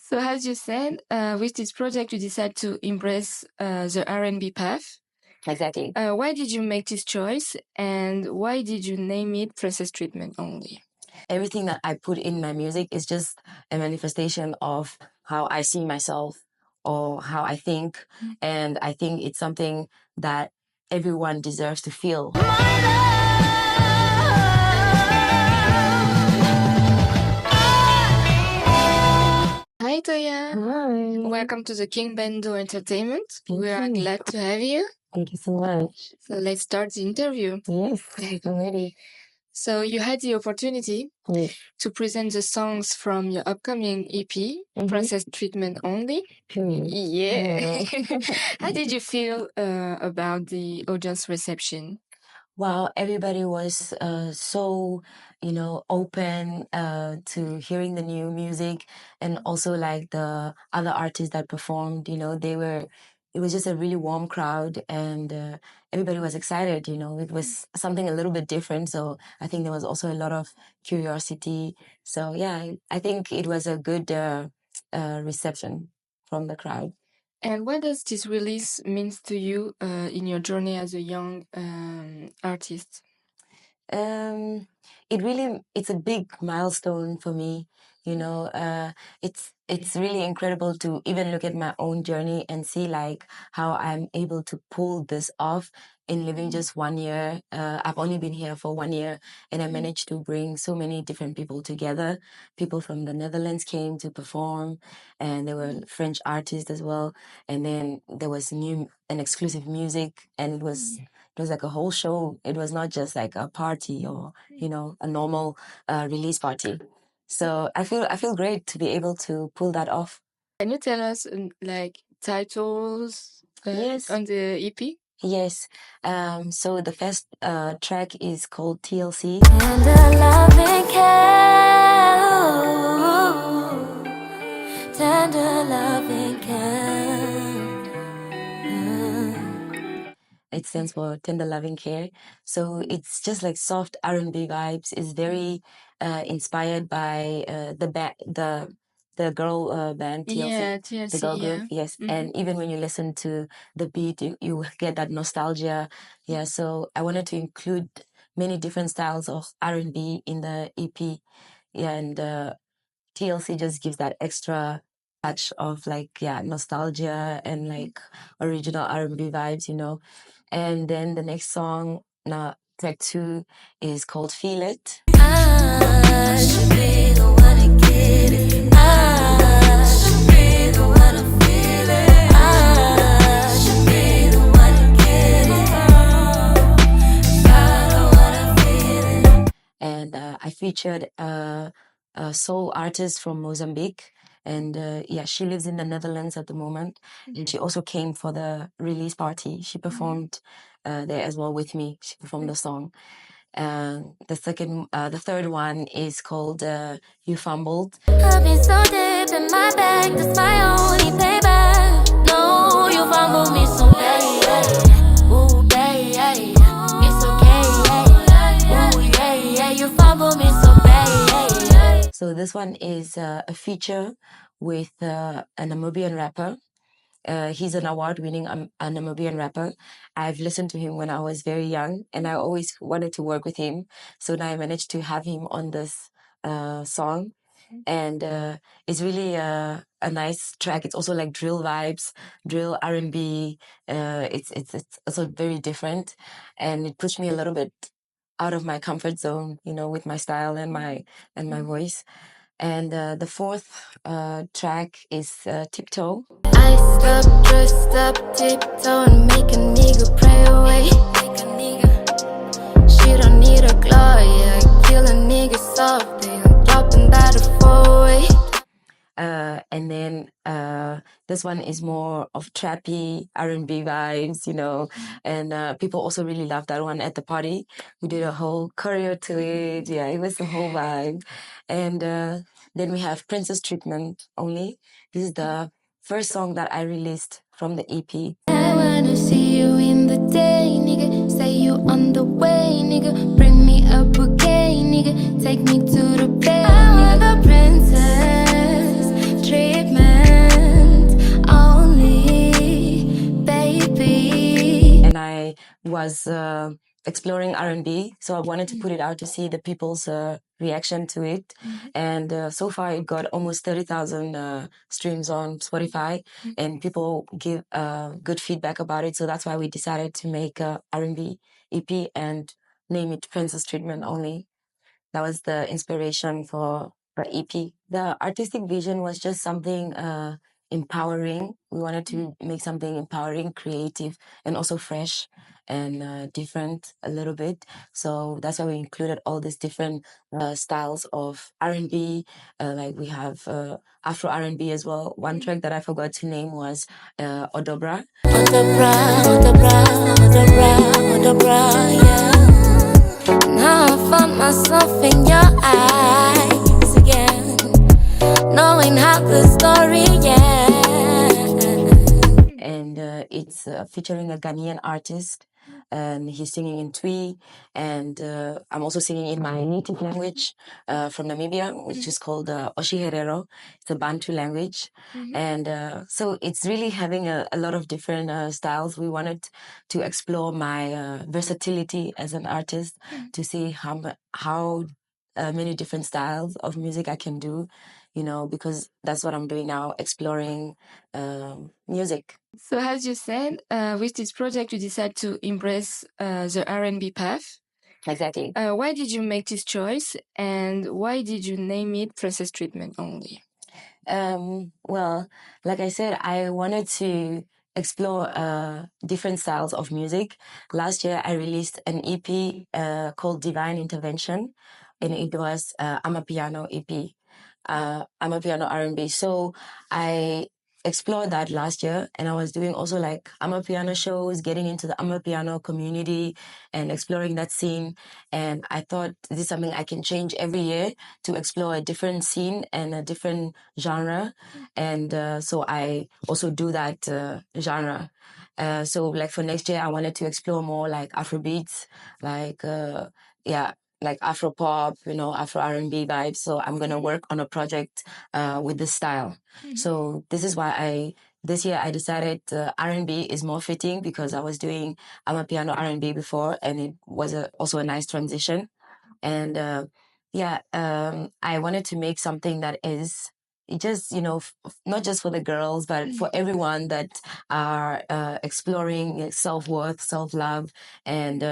So as you said, with this project, you decided to embrace the R&B path. Exactly. Why did you make this choice, and why did you name it Princess Treatment only? Everything that I put in my music is just a manifestation of how I see myself or how I think. And I think it's something that everyone deserves to feel. Hi, Toya. Hi. Welcome to the King Bando Entertainment. We are glad to have you. Thank you so much. So let's start the interview. Yes, I'm ready. So you had the opportunity to present the songs from your upcoming EP, Princess Treatment Only. Yeah. How did you feel about the audience reception? Wow, everybody was so, open to hearing the new music, and also like the other artists that performed, it was just a really warm crowd, and everybody was excited, it was something a little bit different. So I think there was also a lot of curiosity. So yeah, I think it was a good reception from the crowd. And what does this release mean to you in your journey as a young artist? It's a big milestone for me. It's really incredible to even look at my own journey and see like how I'm able to pull this off in living just 1 year. I've only been here for 1 year, and I managed to bring so many different people together. People from the Netherlands came to perform, and there were French artists as well. And then there was new and exclusive music, and it was like a whole show. It was not just like a party or a normal release party. So I feel great to be able to pull that off. Can you tell us like titles Yes. on the EP? Yes. So the first track is called TLC. Tender loving care, tender loving care. It stands for Tender Loving Care. So it's just like soft R&B vibes. It's very inspired by the girl band TLC. Yeah, TLC, the girl yeah. group, yes. And even when you listen to the beat, you get that nostalgia. Yeah, so I wanted to include many different styles of R&B in the EP. Yeah, and TLC just gives that extra touch of like, nostalgia and like original R&B vibes, And then the next song, track 2, is called Feel It. I should be the one to get it. I should be the one to feel it. I should be the one to get it. I don't wanna feel it. And I featured a soul artist from Mozambique. And she lives in the Netherlands at the moment. And she also came for the release party. She performed there as well with me. She performed the song. The third one is called You Fumbled. I've been so deep in my bag, that's my only payback. No, you fumbled me so bad. Ooh, baby, it's okay. Ooh, yeah, you fumbled me so bad. So this one is a feature with a Namibian rapper. He's an award-winning a Namibian rapper. I've listened to him when I was very young, and I always wanted to work with him. So now I managed to have him on this song, and it's really a nice track. It's also like drill vibes, drill R&B. It's also very different, and it pushed me a little bit out of my comfort zone, with my style and my voice. And the fourth track is Tiptoe. Iced up, dressed up, tiptoe and make a nigga pray away. She don't need a glow, yeah. Kill a nigga soft, I'm dropping that a 4-way. And then this one is more of trappy R&B vibes, and people also really loved that one at the party. We did a whole choreo to it. Yeah, it was the whole vibe. And then we have Princess Treatment Only. This is the first song that I released from the EP. I wanna see you in the day, nigga. Say you on the way, nigga. Bring me a bouquet, nigga. Take me to the bed, I want the princess treatment only, baby. And I was exploring R&B, so I wanted to put it out to see the people's reaction to it. And so far it got almost 30,000 streams on Spotify, and people give good feedback about it. So that's why we decided to make a R&B EP and name it Princess Treatment Only. That was the inspiration for the EP. The artistic vision was just something empowering. We wanted to make something empowering, creative, and also fresh and different a little bit. So that's why we included all these different styles of R&B. Like we have Afro R&B as well. One track that I forgot to name was Odobra. Odobra, Odobra, Odobra, Odobra, yeah. Now I found myself in your eyes again, knowing how the story ends. And it's featuring a Ghanaian artist, and he's singing in Twi, and I'm also singing in my native language from Namibia, which is called Oshiherero. It's a Bantu language. And so it's really having a lot of different styles. We wanted to explore my versatility as an artist, to see how many different styles of music I can do, because that's what I'm doing now, exploring music. So as you said, with this project, you decided to embrace the R&B path. Exactly. Why did you make this choice, and why did you name it Princess Treatment Only? Well, like I said, I wanted to explore different styles of music. Last year, I released an EP called Divine Intervention, and it was Amapiano EP. Amapiano R&B. So I explored that last year, and I was doing also like Amapiano shows, getting into the Amapiano community and exploring that scene. And I thought this is something I can change every year to explore a different scene and a different genre. And so I also do that genre. So like for next year, I wanted to explore more like Afrobeats, like like Afro pop, Afro R&B vibes. So I'm gonna work on a project with this style. So this is why this year I decided R&B is more fitting, because I was doing Amapiano R&B before, and it was also a nice transition. And I wanted to make something that is just, not just for the girls, but for everyone that are exploring self-worth, self-love, and,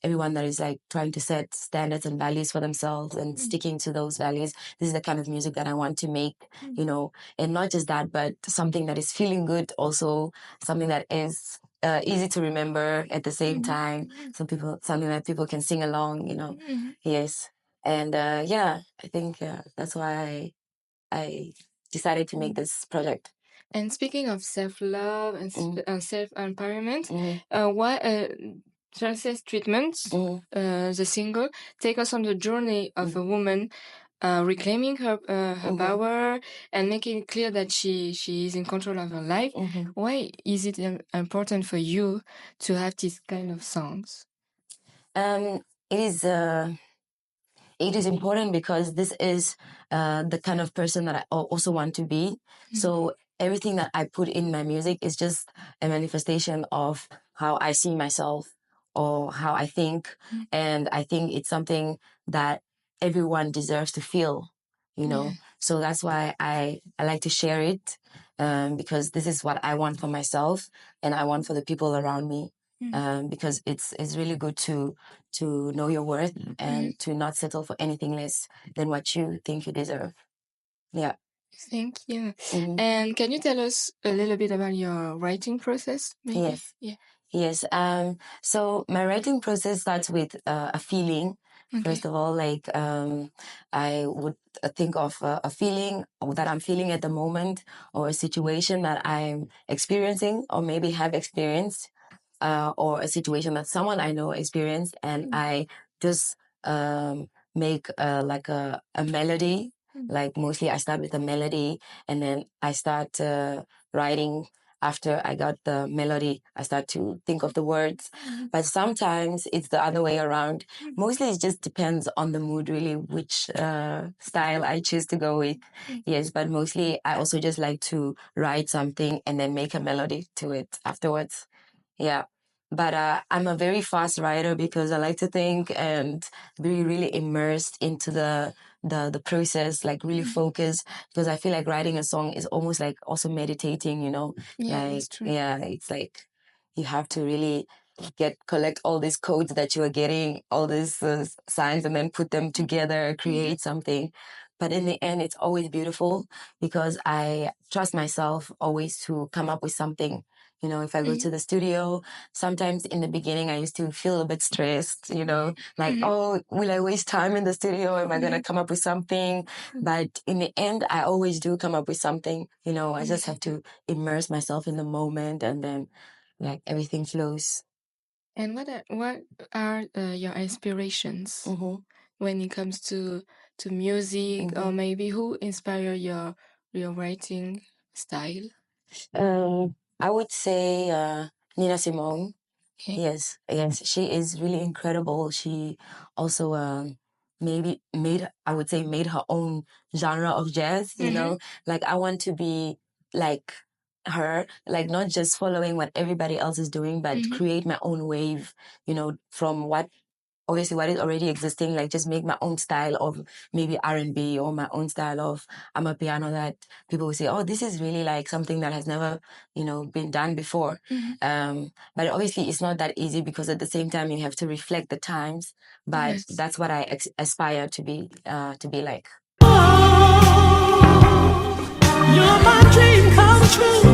everyone that is like trying to set standards and values for themselves and sticking to those values. This is the kind of music that I want to make, and not just that, but something that is feeling good, also something that is easy to remember at the same time. Something that people can sing along, Yes. And I think that's why I decided to make this project. And speaking of self-love and self-empowerment, why Princess Treatment, the single, take us on the journey of a woman reclaiming her power and making it clear that she is in control of her life. Why is it important for you to have these kind of songs? It is important because this is the kind of person that I also want to be. So everything that I put in my music is just a manifestation of how I see myself or how I think. And I think it's something that everyone deserves to feel, So that's why I like to share it, because this is what I want for myself and I want for the people around me. Because it's really good to know your worth and to not settle for anything less than what you think you deserve. Yeah. Thank you. And can you tell us a little bit about your writing process? Maybe? Yes. Yes. So my writing process starts with a feeling. First of all, like I would think of a feeling that I'm feeling at the moment, or a situation that I'm experiencing or maybe have experienced. Or a situation that someone I know experienced, and I just make like a melody. Like mostly I start with a melody, and then I start writing after I got the melody, I start to think of the words. But sometimes it's the other way around. Mostly it just depends on the mood, really, which style I choose to go with. Yes, but mostly I also just like to write something and then make a melody to it afterwards. Yeah. But I'm a very fast writer because I like to think and be really immersed into the process, like really focus, because I feel like writing a song is almost like also meditating, you know. Yeah, Like, that's true. yeah, it's like you have to really collect all these codes that you are getting, all these signs, and then put them together, create something. But in the end, it's always beautiful because I trust myself always to come up with something. You know, if I go to the studio, sometimes in the beginning, I used to feel a bit stressed, you know, like, oh, will I waste time in the studio? Am I going to come up with something? But in the end, I always do come up with something. You know, I just have to immerse myself in the moment and then like everything flows. And what are your inspirations when it comes to music, or maybe who inspire your writing style? I would say Nina Simone. Okay. Yes, she is really incredible. She also maybe made her own genre of jazz, you know? Like I want to be like her, like not just following what everybody else is doing, but create my own wave, you know, from what is already existing, like just make my own style of maybe R&B or my own style of amapiano that people will say, oh, this is really like something that has never, you know, been done before. But obviously it's not that easy because at the same time you have to reflect the times. But that's what I aspire to be like. You're my dream come true.